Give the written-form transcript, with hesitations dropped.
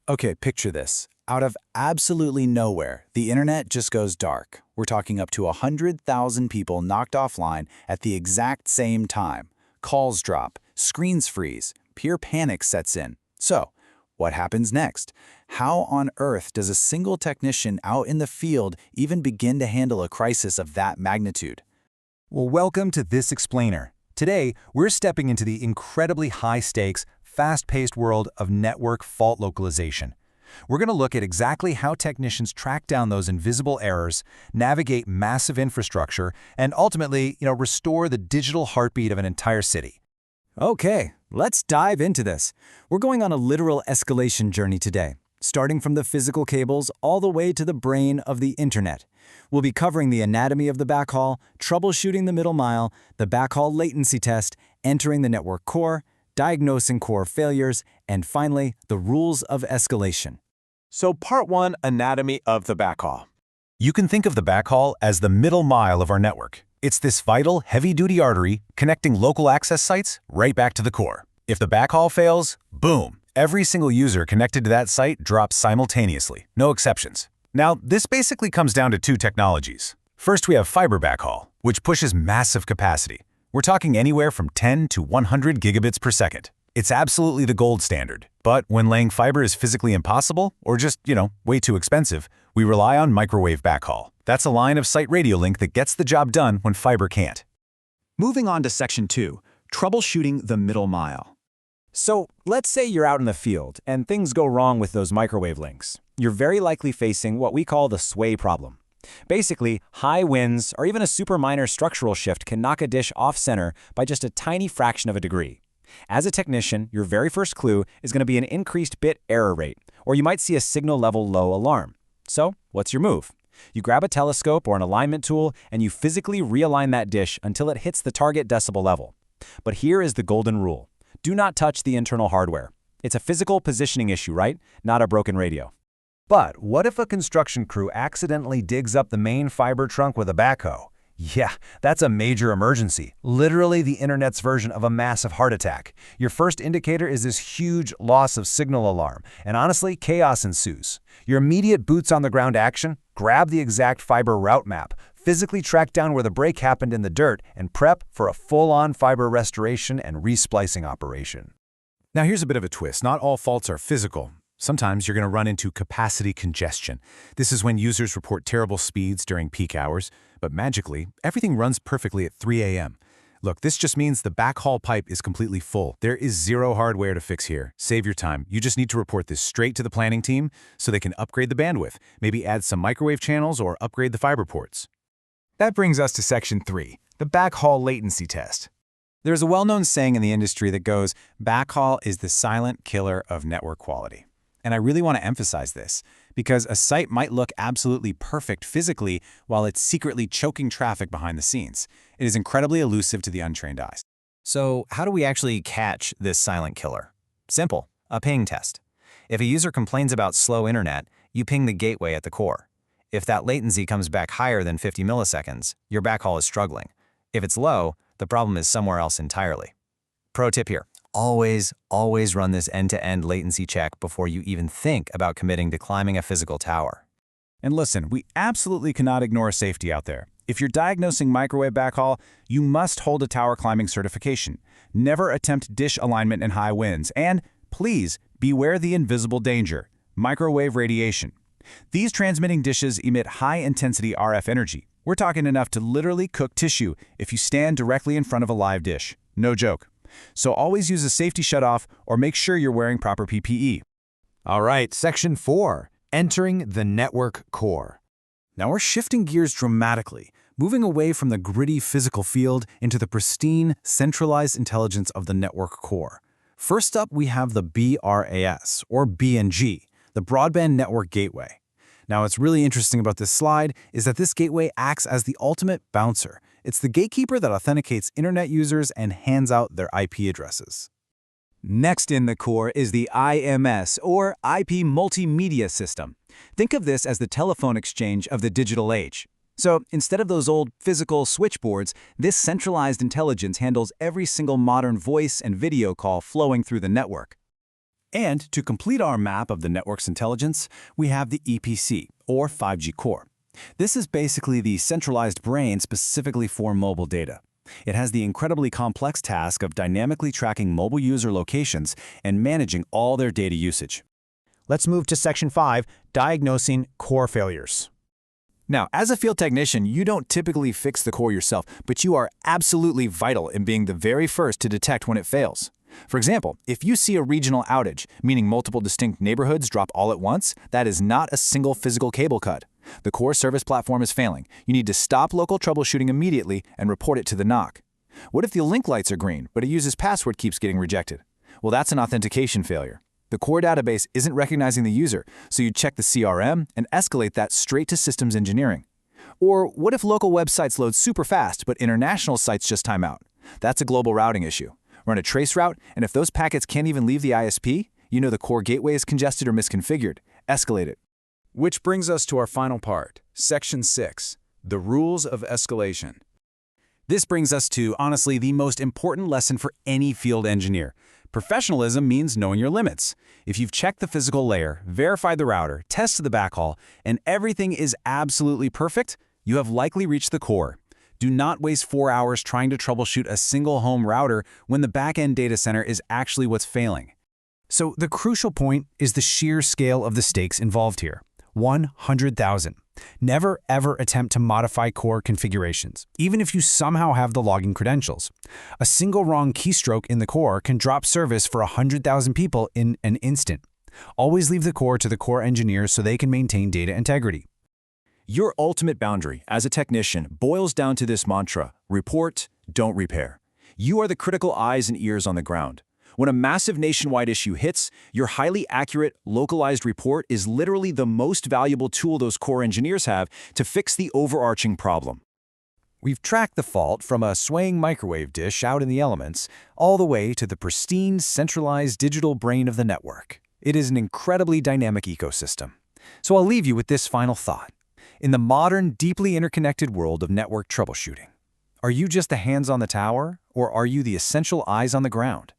Okay, picture this. Out of absolutely nowhere, the internet just goes dark. We're talking up to 100,000 people knocked offline at the exact same time. Calls drop, screens freeze, pure panic sets in. So, what happens next? How on earth does a single technician out in the field even begin to handle a crisis of that magnitude? Well, welcome to This Explainer. Today, we're stepping into the incredibly high-stakes, fast-paced world of network fault localization. We're going to look at exactly how technicians track down those invisible errors, navigate massive infrastructure, and ultimately, restore the digital heartbeat of an entire city. Okay, let's dive into this. We're going on a literal escalation journey today, starting from the physical cables all the way to the brain of the internet. We'll be covering the anatomy of the backhaul, troubleshooting the middle mile, the backhaul latency test, entering the network core, diagnosing core failures, and finally, the rules of escalation. So Part 1, Anatomy of the Backhaul. You can think of the backhaul as the middle mile of our network. It's this vital, heavy-duty artery connecting local access sites right back to the core. If the backhaul fails, boom, every single user connected to that site drops simultaneously, no exceptions. Now, this basically comes down to two technologies. First, we have fiber backhaul, which pushes massive capacity. We're talking anywhere from 10 to 100 gigabits per second. It's absolutely the gold standard. But when laying fiber is physically impossible, or just, way too expensive, we rely on microwave backhaul. That's a line-of-sight radio link that gets the job done when fiber can't. Moving on to Section 2, Troubleshooting the Middle Mile. So, let's say you're out in the field and things go wrong with those microwave links. You're very likely facing what we call the sway problem. Basically, high winds or even a super minor structural shift can knock a dish off-center by just a tiny fraction of a degree. As a technician, your very first clue is going to be an increased bit error rate, or you might see a signal level low alarm. So, what's your move? You grab a telescope or an alignment tool and you physically realign that dish until it hits the target decibel level. But here is the golden rule. Do not touch the internal hardware. It's a physical positioning issue, right? Not a broken radio. But what if a construction crew accidentally digs up the main fiber trunk with a backhoe? Yeah, that's a major emergency. Literally the internet's version of a massive heart attack. Your first indicator is this huge loss of signal alarm, and honestly, chaos ensues. Your immediate boots-on-the-ground action? Grab the exact fiber route map, physically track down where the break happened in the dirt, and prep for a full-on fiber restoration and resplicing operation. Now here's a bit of a twist. Not all faults are physical. Sometimes you're going to run into capacity congestion. This is when users report terrible speeds during peak hours, but magically, everything runs perfectly at 3 a.m. Look, this just means the backhaul pipe is completely full. There is zero hardware to fix here. Save your time. You just need to report this straight to the planning team so they can upgrade the bandwidth, maybe add some microwave channels or upgrade the fiber ports. That brings us to Section 3, the backhaul latency test. There's a well-known saying in the industry that goes, backhaul is the silent killer of network quality. And I really want to emphasize this, because a site might look absolutely perfect physically while it's secretly choking traffic behind the scenes. It is incredibly elusive to the untrained eyes. So how do we actually catch this silent killer? Simple, a ping test. If a user complains about slow internet, you ping the gateway at the core. If that latency comes back higher than 50 milliseconds, your backhaul is struggling. If it's low, the problem is somewhere else entirely. Pro tip here. Always run this end-to-end latency check before you even think about committing to climbing a physical tower. And listen, we absolutely cannot ignore safety out there. If you're diagnosing microwave backhaul, you must hold a tower climbing certification. Never attempt dish alignment in high winds. And please beware the invisible danger, microwave radiation. These transmitting dishes emit high-intensity RF energy. We're talking enough to literally cook tissue if you stand directly in front of a live dish. No joke. So always use a safety shutoff or make sure you're wearing proper PPE. All right, Section 4, entering the network core. Now we're shifting gears dramatically, moving away from the gritty physical field into the pristine, centralized intelligence of the network core. First up, we have the BRAS, or BNG, the Broadband Network Gateway. Now what's really interesting about this slide is that this gateway acts as the ultimate bouncer. It's the gatekeeper that authenticates internet users and hands out their IP addresses. Next in the core is the IMS, or IP Multimedia System. Think of this as the telephone exchange of the digital age. So instead of those old physical switchboards, this centralized intelligence handles every single modern voice and video call flowing through the network. And to complete our map of the network's intelligence, we have the EPC, or 5G core. This is basically the centralized brain specifically for mobile data. It has the incredibly complex task of dynamically tracking mobile user locations and managing all their data usage. Let's move to Section 5, Diagnosing Core Failures. Now, as a field technician, you don't typically fix the core yourself, but you are absolutely vital in being the very first to detect when it fails. For example, if you see a regional outage, meaning multiple distinct neighborhoods drop all at once, that is not a single physical cable cut. The core service platform is failing. You need to stop local troubleshooting immediately and report it to the NOC. What if the link lights are green, but a user's password keeps getting rejected? Well, that's an authentication failure. The core database isn't recognizing the user, so you check the CRM and escalate that straight to systems engineering. Or what if local websites load super fast, but international sites just time out? That's a global routing issue. Run a trace route, and if those packets can't even leave the ISP, you know the core gateway is congested or misconfigured. Escalate it. Which brings us to our final part, Section 6, the rules of escalation. This brings us to, honestly, the most important lesson for any field engineer. Professionalism means knowing your limits. If you've checked the physical layer, verified the router, tested the backhaul, and everything is absolutely perfect, you have likely reached the core. Do not waste 4 hours trying to troubleshoot a single home router when the back-end data center is actually what's failing. So the crucial point is the sheer scale of the stakes involved here. 100,000. Never ever attempt to modify core configurations, even if you somehow have the login credentials. A single wrong keystroke in the core can drop service for 100,000 people in an instant. Always leave the core to the core engineers so they can maintain data integrity. Your ultimate boundary as a technician boils down to this mantra: report, don't repair. You are the critical eyes and ears on the ground. When a massive nationwide issue hits, your highly accurate, localized report is literally the most valuable tool those core engineers have to fix the overarching problem. We've tracked the fault from a swaying microwave dish out in the elements all the way to the pristine, centralized digital brain of the network. It is an incredibly dynamic ecosystem. So I'll leave you with this final thought. In the modern, deeply interconnected world of network troubleshooting, are you just the hands on the tower, or are you the essential eyes on the ground?